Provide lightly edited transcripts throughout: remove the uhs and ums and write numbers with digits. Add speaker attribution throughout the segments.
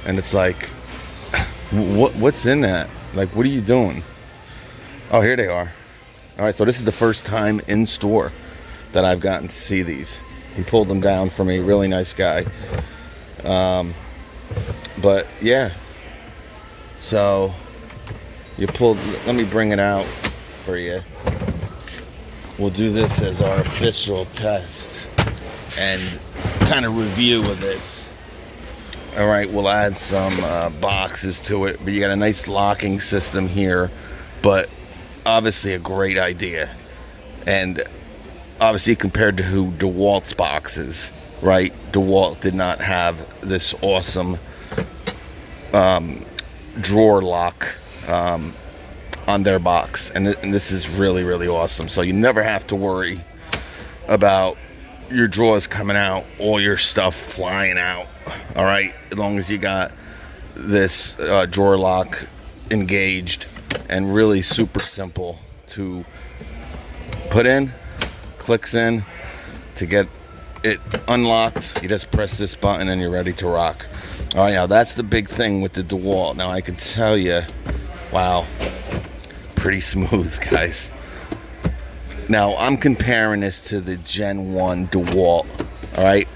Speaker 1: And it's like, what's in that? Like, what are you doing? Oh, here they are. All right, so this is the first time in store that I've gotten to see these. He pulled them down for me. Really nice guy. But yeah, so you pulled. Let me bring it out for you. We'll do this as our official test and kind of review of this. All right, we'll add some boxes to it, but you got a nice locking system here, but obviously a great idea. And obviously compared to DeWalt's boxes, right? DeWalt did not have this awesome drawer lock on their box, and this is really, really awesome. So you never have to worry about your drawers coming out, all your stuff flying out. All right, as long as you got this drawer lock engaged, and really super simple to put in, clicks in. To get it unlocked, you just press this button and you're ready to rock. All right, now that's the big thing with the DeWalt. Now I can tell you, wow, pretty smooth, guys. Now I'm comparing this to the Gen 1 DeWalt, all right?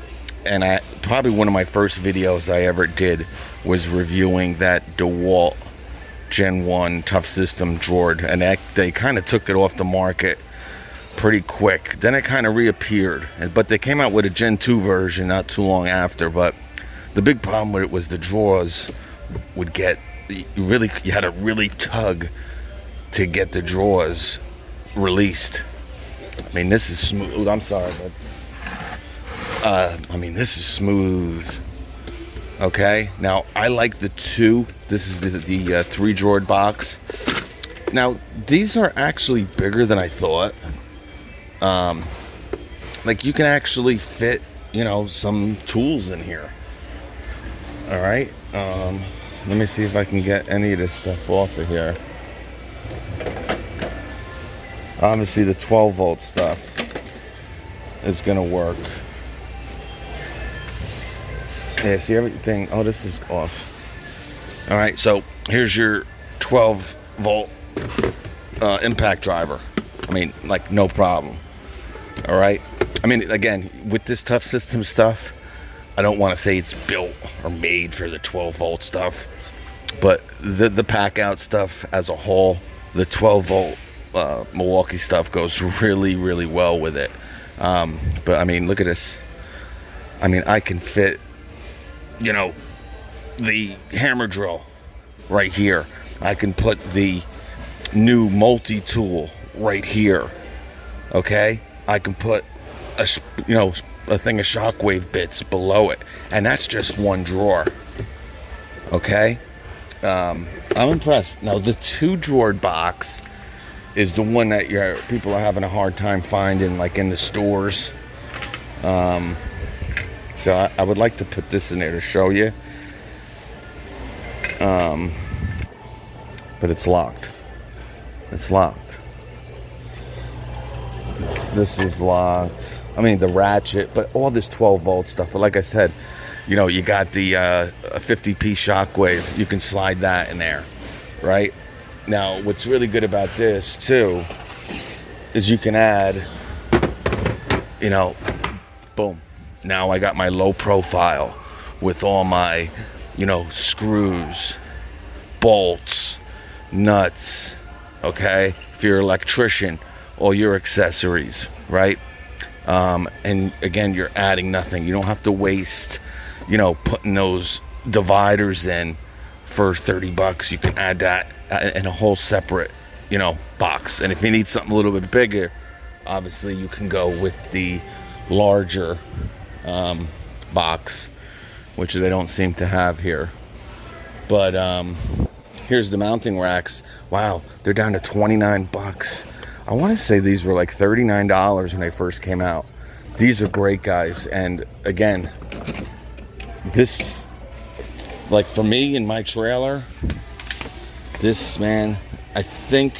Speaker 1: And probably one of my first videos I ever did was reviewing that DeWalt Gen 1 Tough System drawer, and they kind of took it off the market pretty quick. Then it kind of reappeared, but they came out with a Gen 2 version not too long after. But the big problem with it was the drawers would get, you had to really tug to get the drawers released. I mean, this is smooth. I'm sorry, but I mean, this is smooth. Okay, now I like the two. This is the 3 drawer box. Now these are actually bigger than I thought. Like you can actually fit, you know, some tools in here. All right, let me see if I can get any of this stuff off of here. Obviously the 12 volt stuff is gonna work. Yeah, see everything. Oh, this is off. All right, so here's your 12 volt impact driver. I mean, like, no problem. All right, I mean, again, with this Tough System stuff, I don't want to say it's built or made for the 12 volt stuff, but the PACKOUT stuff as a whole, the 12 volt Milwaukee stuff goes really, really well with it. But I mean, look at this. I mean, I can fit, you know, the hammer drill right here. I can put the new multi-tool right here. Okay, I can put a thing of shockwave bits below it, and that's just one drawer. Okay, I'm impressed. Now the 2 drawer box is the one that people are having a hard time finding, like in the stores. So I would like to put this in there to show you. But it's locked. It's locked. This is locked. I mean, the ratchet, but all this 12 volt stuff. But like I said, you know, you got the 50p shockwave. You can slide that in there, right? Now, what's really good about this too is you can add, you know, boom. Now I got my low profile with all my, you know, screws, bolts, nuts, okay? If you're an electrician, all your accessories, right? And again, you're adding nothing. You don't have to waste, you know, putting those dividers in for 30 bucks. You can add that in a whole separate, you know, box. And if you need something a little bit bigger, obviously you can go with the larger box, which they don't seem to have here. But here's the mounting racks. Wow, they're down to 29 bucks. I want to say these were like $39 when they first came out. These are great, guys. And again, this, like for me in my trailer, this, man, I think,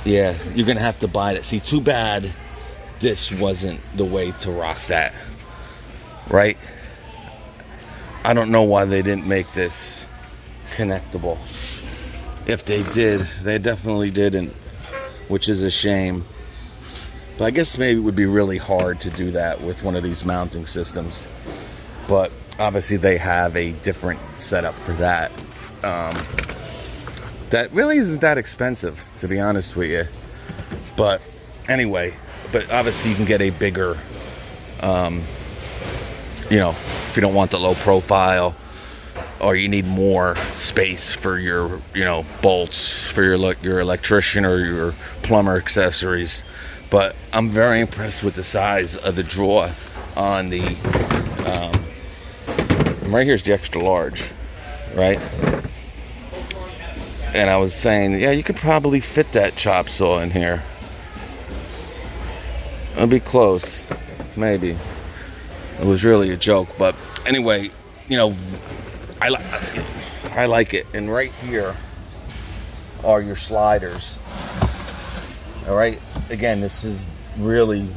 Speaker 1: yeah, you're gonna have to buy it. See, too bad this wasn't the way to rock that, right? I don't know why they didn't make this connectable. If they did, they definitely didn't, which is a shame. But I guess maybe it would be really hard to do that with one of these mounting systems. But obviously they have a different setup for that. That really isn't that expensive, to be honest with you. But anyway, but obviously you can get a bigger, you know, if you don't want the low profile, or you need more space for your, you know, bolts for your electrician or your plumber accessories. But I'm very impressed with the size of the drawer on the, right here's the extra large, right? And I was saying, yeah, you could probably fit that chop saw in here. It'll be close, maybe. It was really a joke, but anyway, you know, I like it. And right here are your sliders. All right. Again, this is really,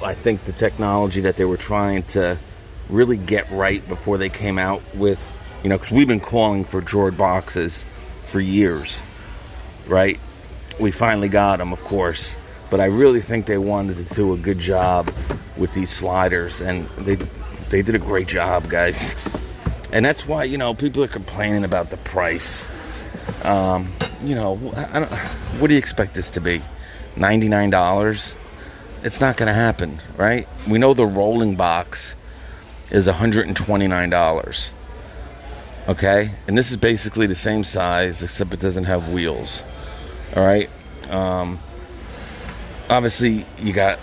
Speaker 1: I think, the technology that they were trying to really get right before they came out with, you know, because we've been calling for drawer boxes for years, right? We finally got them, of course, but I really think they wanted to do a good job with these sliders, and they did a great job, guys. And that's why, you know, people are complaining about the price. You know, what do you expect this to be? $99? It's not going to happen, right? We know the rolling box is $129. Okay, and this is basically the same size, except it doesn't have wheels. All right. Obviously, you got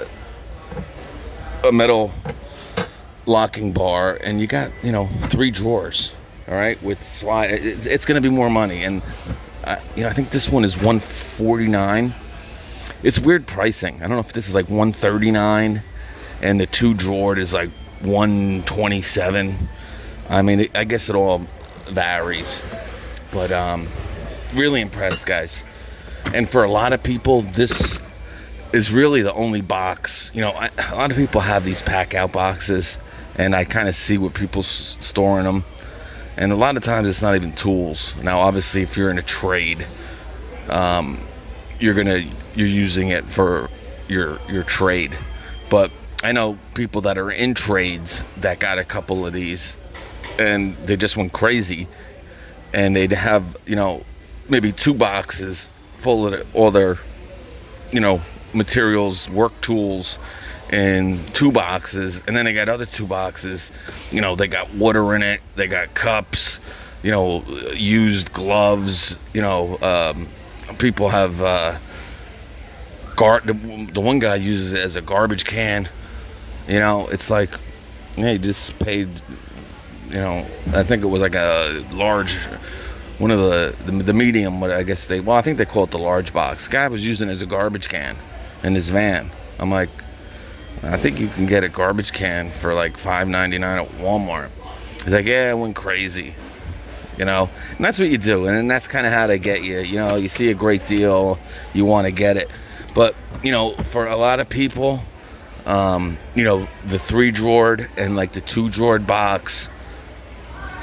Speaker 1: a metal locking bar, and you got, you know, 3 drawers. All right, with slide. It's going to be more money, and you know, I think this one is $149. It's weird pricing. I don't know if this is like $139, and the 2 drawer is like $127. I mean, I guess it all varies, but really impressed, guys. And for a lot of people, this is really the only box. You know, a lot of people have these pack out boxes, and I kind of see what people's storing them, and a lot of times it's not even tools. Now obviously if you're in a trade, you're using it for your trade. But I know people that are in trades that got a couple of these, and they just went crazy, and they'd have, you know, maybe 2 boxes full of all their, you know, materials, work tools, in 2 boxes, and then they got other 2 boxes, you know, they got water in it, they got cups, you know, used gloves, you know, people have the one guy uses it as a garbage can. You know, it's like, yeah, he just paid, you know, I think it was like a large, one of the medium, what I guess I think they call it the large box. Guy was using it as a garbage can in his van. I'm like, I think you can get a garbage can for like $5.99 at Walmart. He's like, yeah, I went crazy, you know. And that's what you do, and that's kind of how they get you. You know, you see a great deal, you want to get it. But, you know, for a lot of people, you know, the 3-drawered and like the 2-drawered box,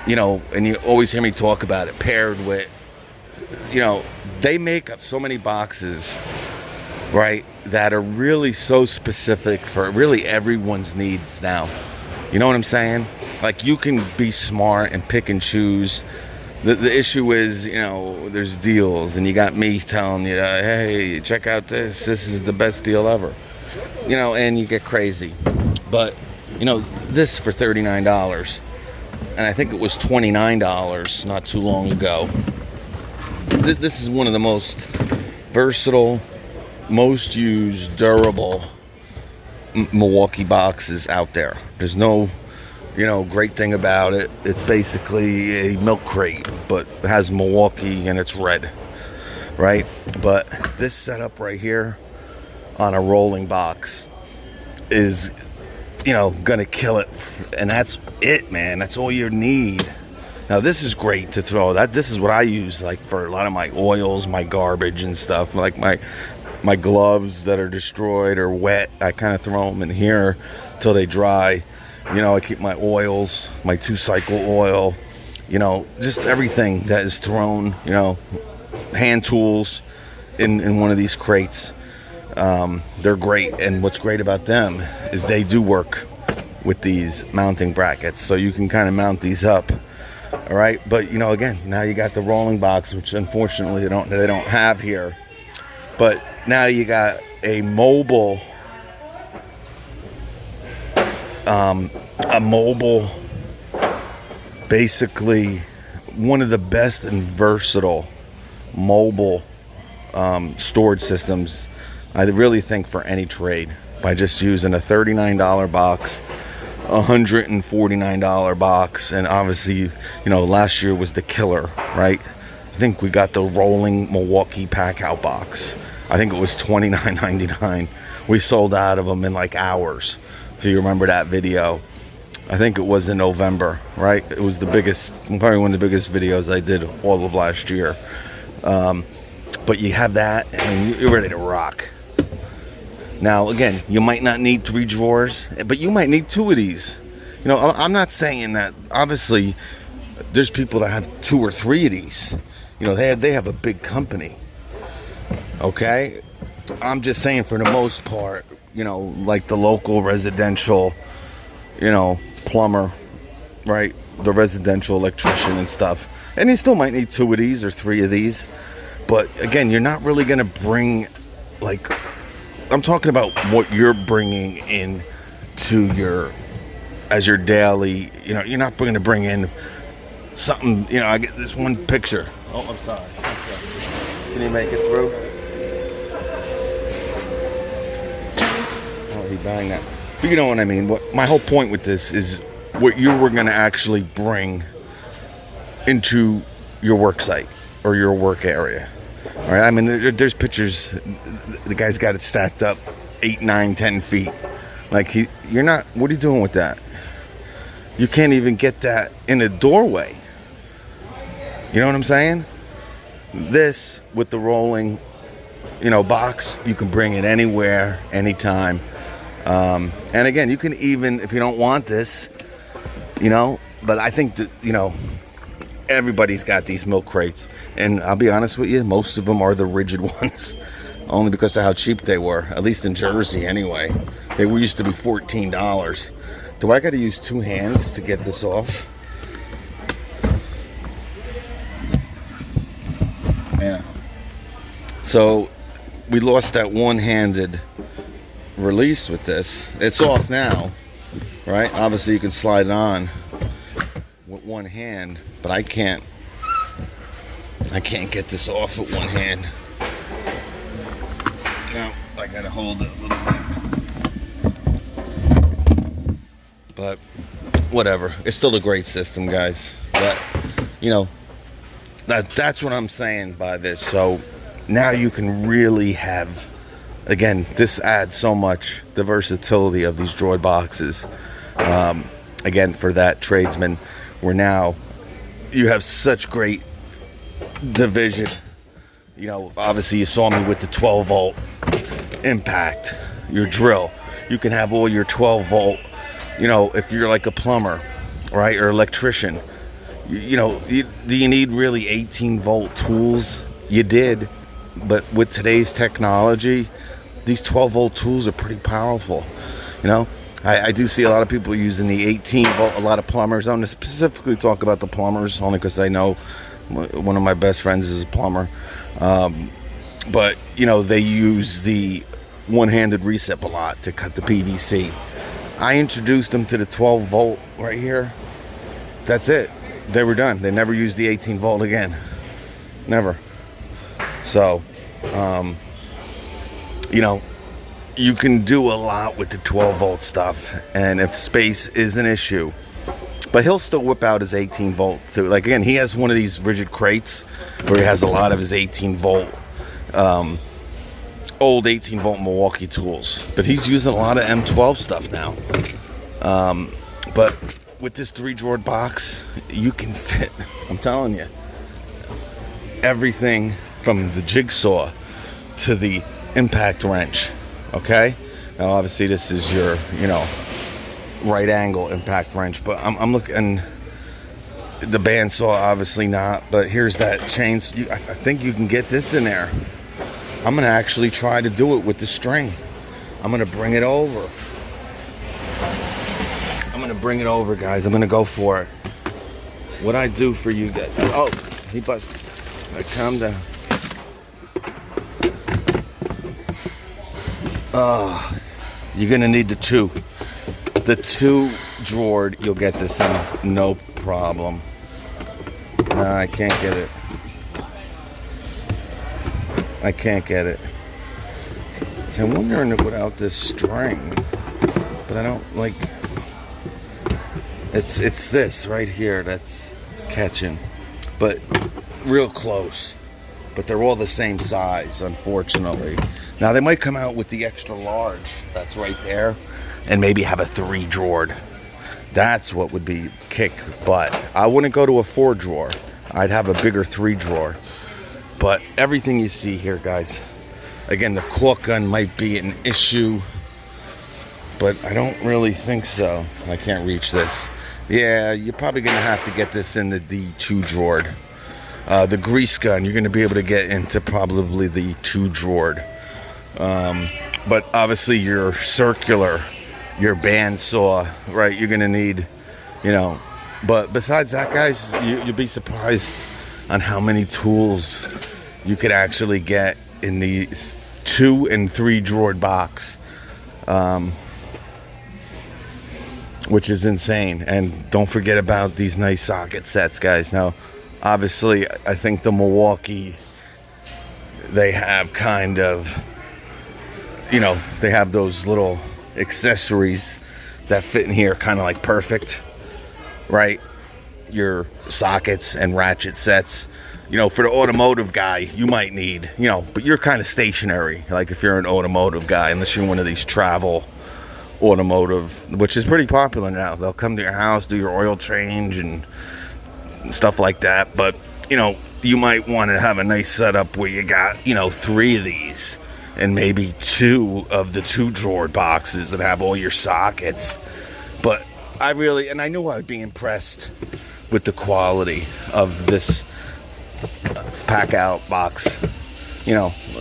Speaker 1: you know, and you always hear me talk about it, paired with, you know, they make so many boxes, right, that are really so specific for really everyone's needs now. You know what I'm saying? Like, you can be smart and pick and choose. The issue is, you know, there's deals, and you got me telling you, hey, check out this is the best deal ever, you know, and you get crazy. But, you know, this for $39, and I think it was $29 not too long ago. This is one of the most versatile, most used, durable Milwaukee boxes out there. There's no, you know, great thing about it. It's basically a milk crate, but it has Milwaukee and it's red, right? But this setup right here on a rolling box is, you know, gonna kill it. And that's it, man. That's all you need. Now this is great to throw. This is what I use, like, for a lot of my oils, my garbage and stuff, like my gloves that are destroyed or wet. I kind of throw them in here till they dry. You know, I keep my oils, my 2-cycle oil, you know, just everything that is thrown, you know, hand tools in one of these crates. They're great, and what's great about them is they do work with these mounting brackets, so you can kind of mount these up. All right, but you know, again, now you got the rolling box, which unfortunately they don't have here. But now you got a mobile, basically one of the best and versatile mobile storage systems, I really think, for any trade, by just using a $39 box, $149 box. And obviously, you know, last year was the killer, right? I think we got the rolling Milwaukee PACKOUT box. I think it was $29.99. We sold out of them in like hours, if you remember that video. I think it was in November, right? It was the biggest, probably one of the biggest videos I did all of last year. But you have that, and you're ready to rock. Now, again, you might not need 3 drawers, but you might need 2 of these. You know, I'm not saying that. Obviously, there's people that have 2 or 3 of these. You know, they have a big company. Okay? I'm just saying, for the most part, you know, like the local residential, you know, plumber, right? The residential electrician and stuff. And you still might need 2 of these or 3 of these. But again, you're not really going to bring, like, I'm talking about what you're bringing in to as your daily, you know, you're not going to bring in something, you know. I get this one picture. Oh, I'm sorry. Can you make it through? Oh, he banged that. But you know what I mean. What my whole point with this is what you were going to actually bring into your work site or your work area. All right, I mean, there's pictures. The guy's got it stacked up 8, 9, 10 feet. Like, you're not. What are you doing with that? You can't even get that in a doorway. You know what I'm saying? This with the rolling, you know, box, you can bring it anywhere, anytime. And again, you can even, if you don't want this, you know. But I think that, you know, everybody's got these milk crates, and I'll be honest with you, most of them are the rigid ones, only because of how cheap they were, at least in Jersey anyway. They used to be $14. Do I got to use 2 hands to get this off? Yeah. So we lost that one-handed release with this. It's off now, right? Obviously you can slide it on with one hand, but I can't get this off with one hand. Now I gotta hold it a little bit, but whatever, it's still a great system, guys. But you know, that's what I'm saying by this. So now you can really have, again, this adds so much, the versatility of these droid boxes, again, for that tradesman, where now you have such great division. You know, obviously you saw me with the 12 volt impact, your drill. You can have all your 12 volt, you know, if you're like a plumber, right, or electrician. You know, do you need really 18 volt tools? You did, but with today's technology, these 12 volt tools are pretty powerful. You know, I do see a lot of people using the 18 volt, a lot of plumbers. I'm going to specifically talk about the plumbers, only because I know one of my best friends is a plumber. But, you know, they use the one-handed recip a lot to cut the PVC. I introduced them to the 12 volt right here. That's it. They were done. They never used the 18 volt again. Never. So, you know, you can do a lot with the 12 volt stuff, and if space is an issue, but he'll still whip out his 18 volt too. Like, again, he has one of these rigid crates where he has a lot of his 18 volt, old 18 volt Milwaukee tools, but he's using a lot of M12 stuff now. But with this 3 drawer box, you can fit, I'm telling you, everything from the jigsaw to the impact wrench. Okay, now obviously this is your, you know, right angle impact wrench. But I'm looking, the bandsaw obviously not, but here's that chain. I think you can get this in there. I'm gonna actually try to do it with the string. I'm gonna bring it over. I'm gonna bring it over, guys. I'm gonna go for it. What I do for you guys. Oh, he bust. Calm down. You're gonna need the two drawer. You'll get this in no problem. No, I can't get it. I can't get it. So I'm wondering if without this string, but I don't like. It's this right here that's catching, but real close. But they're all the same size, unfortunately. Now they might come out with the extra large that's right there, and maybe have a 3 drawer. That's what would be kick butt. I wouldn't go to a 4 drawer. I'd have a bigger 3 drawer. But everything you see here, guys, again, the cork gun might be an issue, but I don't really think so. I can't reach this. Yeah, you're probably gonna have to get this in the D2 drawer. The grease gun, you're gonna be able to get into probably the 2 drawer. But obviously your circular, your bandsaw, right, you're gonna need, but besides that, guys, you'll be surprised on how many tools you could actually get in these 2 and 3 drawer box, which is insane. And don't forget about these nice socket sets, guys. Now, obviously, I think the Milwaukee, they have kind of, they have those little accessories that fit in here kind of like perfect, right? Your sockets and ratchet sets. For the automotive guy, you might need, but you're kind of stationary. Like if you're an automotive guy, unless you're one of these travel automotive, which is pretty popular now. They'll come to your house, do your oil change and stuff like that. But, you might want to have a nice setup where you got, 3 of these and maybe 2 of the 2 drawer boxes that have all your sockets. But I knew I'd be impressed with the quality of this PACKOUT box.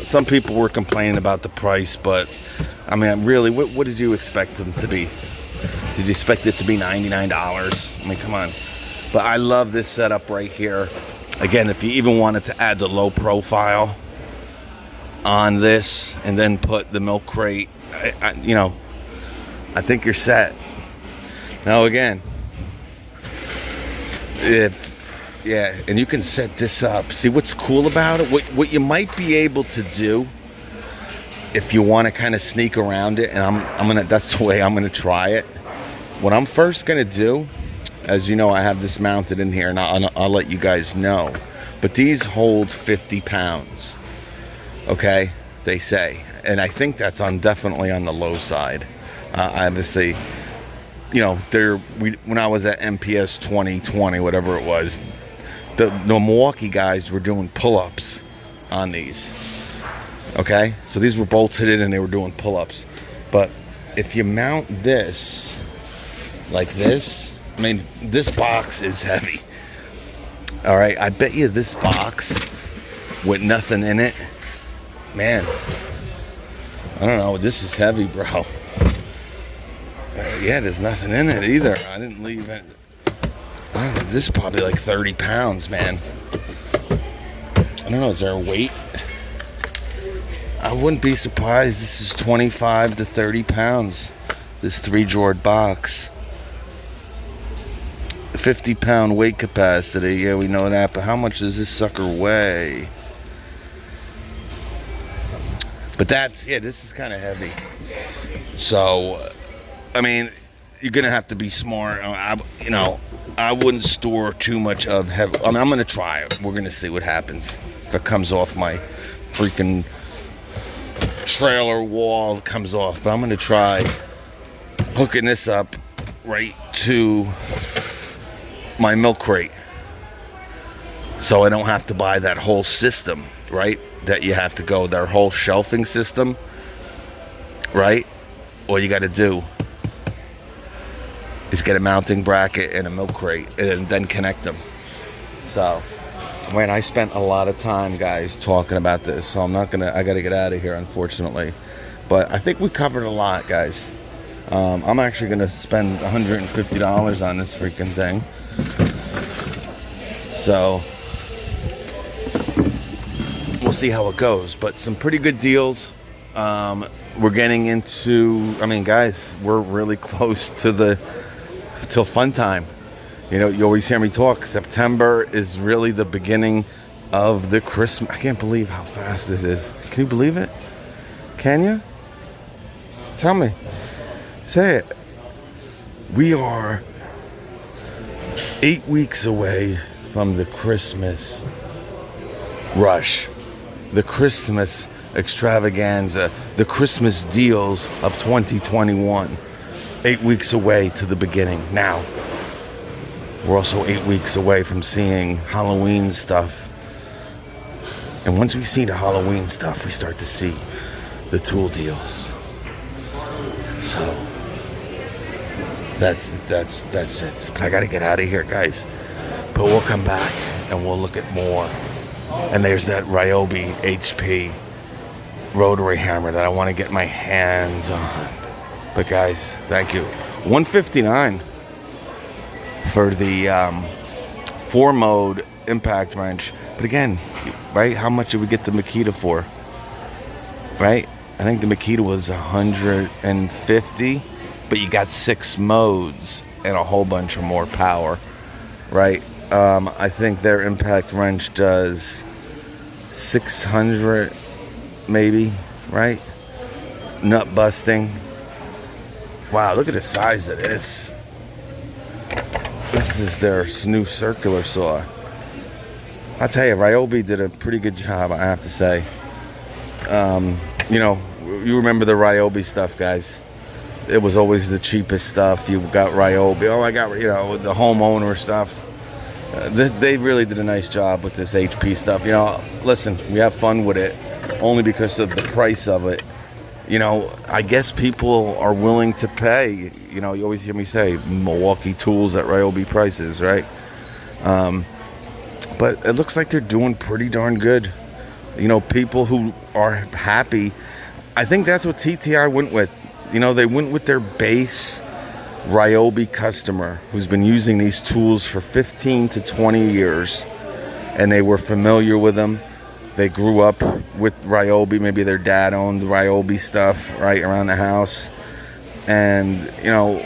Speaker 1: Some people were complaining about the price, but I mean, really, what did you expect them to be? Did you expect it to be $99? I mean, come on. But I love this setup right here. Again, if you even wanted to add the low profile on this and then put the milk crate, I think you're set. Now again, and you can set this up. See what's cool about it? What you might be able to do if you want to kind of sneak around it, and that's the way I'm gonna try it. What I'm first gonna do, as you know, I have this mounted in here, and I'll let you guys know. But these hold 50 pounds. Okay, they say, and I think that's definitely on the low side. Obviously, when I was at MPS 2020, whatever it was, the Milwaukee guys were doing pull-ups on these. Okay, so these were bolted in and they were doing pull-ups. But if you mount this like this, I mean, this box is heavy. All right, I bet you this box with nothing in it, man, I don't know, this is heavy, bro. Yeah, there's nothing in it either. I didn't leave it. This is probably like 30 pounds, man. I don't know, is there a weight? I wouldn't be surprised. This is 25 to 30 pounds, this 3 drawer box. 50 pound weight capacity, yeah, we know that, but how much does this sucker weigh? But this is kind of heavy. So, I mean, you're gonna have to be smart. I wouldn't store too much of heavy. I mean, I'm gonna try it. We're gonna see what happens if it comes off my freaking trailer wall. It comes off, but I'm gonna try hooking this up right to my milk crate, so I don't have to buy that whole system, right? That you have to go their whole shelving system, right? All you got to do is get a mounting bracket and a milk crate and then connect them. So, man, I spent a lot of time, guys, talking about this, so I gotta get out of here, unfortunately. But I think we covered a lot, guys. I'm actually gonna spend $150 on this freaking thing. So, we'll see how it goes. But some pretty good deals. We're getting into, I mean, guys, we're really close to till fun time. You know, you always hear me talk. September is really the beginning of the Christmas. I can't believe how fast it is. Can you believe it? Can you? Tell me. Say it. We are 8 weeks away from the Christmas rush, the Christmas extravaganza, the Christmas deals of 2021. 8 weeks away to the beginning. Now, we're also 8 weeks away from seeing Halloween stuff. And once we see the Halloween stuff, we start to see the tool deals. So, that's it. But I gotta get out of here, guys. But we'll come back and we'll look at more. And there's that Ryobi HP rotary hammer that I want to get my hands on. But guys, thank you. $159 for the 4-mode impact wrench. But again, right? How much did we get the Makita for? Right? I think the Makita was $150, but you got 6 modes and a whole bunch of more power, right? I think their impact wrench does 600, maybe, right? Nut busting. Wow, look at the size of this. This is their new circular saw. I'll tell you, Ryobi did a pretty good job, I have to say. You know, you remember the Ryobi stuff, guys. It was always the cheapest stuff. You got Ryobi. Oh, I got, you know, the homeowner stuff. They really did a nice job with this HP stuff. You know, listen, we have fun with it only because of the price of it. You know, I guess people are willing to pay. You know, you always hear me say Milwaukee tools at Ryobi prices, right? But it looks like they're doing pretty darn good. You know, people who are happy. I think that's what TTI went with. You know, they went with their base Ryobi customer who's been using these tools for 15 to 20 years, and they were familiar with them. They grew up with Ryobi. Maybe their dad owned Ryobi stuff right around the house, and you know,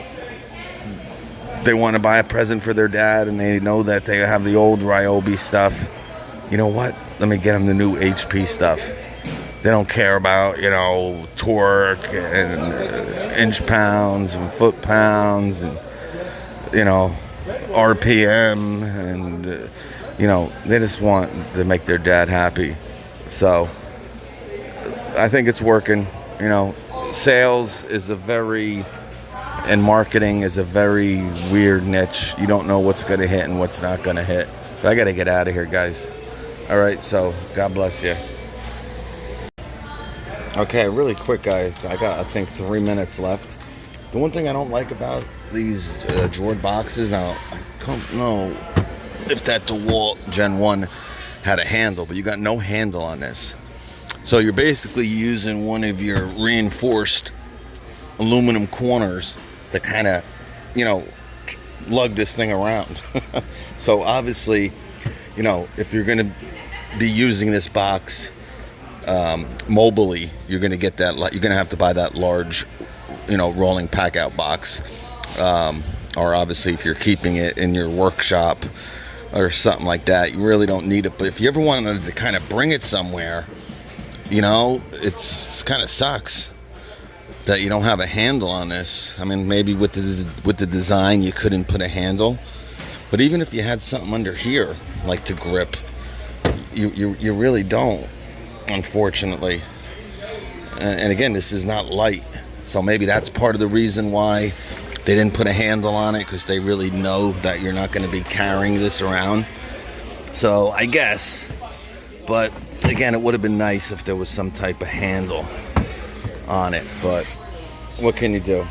Speaker 1: they want to buy a present for their dad, and they know that they have the old Ryobi stuff. You know what? Let me get them the new HP stuff. They don't care about, you know, torque and inch pounds and foot pounds and, you know, RPM and, you know, they just want to make their dad happy. So I think it's working. You know, sales is and marketing is a very weird niche. You don't know what's going to hit and what's not going to hit. But I got to get out of here, guys. All right, so God bless you. Okay, really quick, guys. I got, I think, 3 minutes left. The one thing I don't like about these drawered boxes, now, I don't know if that DeWalt Gen 1 had a handle, but you got no handle on this. So you're basically using one of your reinforced aluminum corners to kind of, you know, lug this thing around. So obviously, you know, if you're going to be using this box mobily, you're going to get that, you're going to have to buy that large, you know, rolling pack out box, or obviously if you're keeping it in your workshop or something like that, you really don't need it. But if you ever wanted to kind of bring it somewhere, you know, it's kind of sucks that you don't have a handle on this. I mean, maybe with the design you couldn't put a handle, but even if you had something under here like to grip, you really don't, unfortunately. And again, this is not light, so maybe that's part of the reason why they didn't put a handle on it, because they really know that you're not going to be carrying this around. So I guess, but again, it would have been nice if there was some type of handle on it, but what can you do?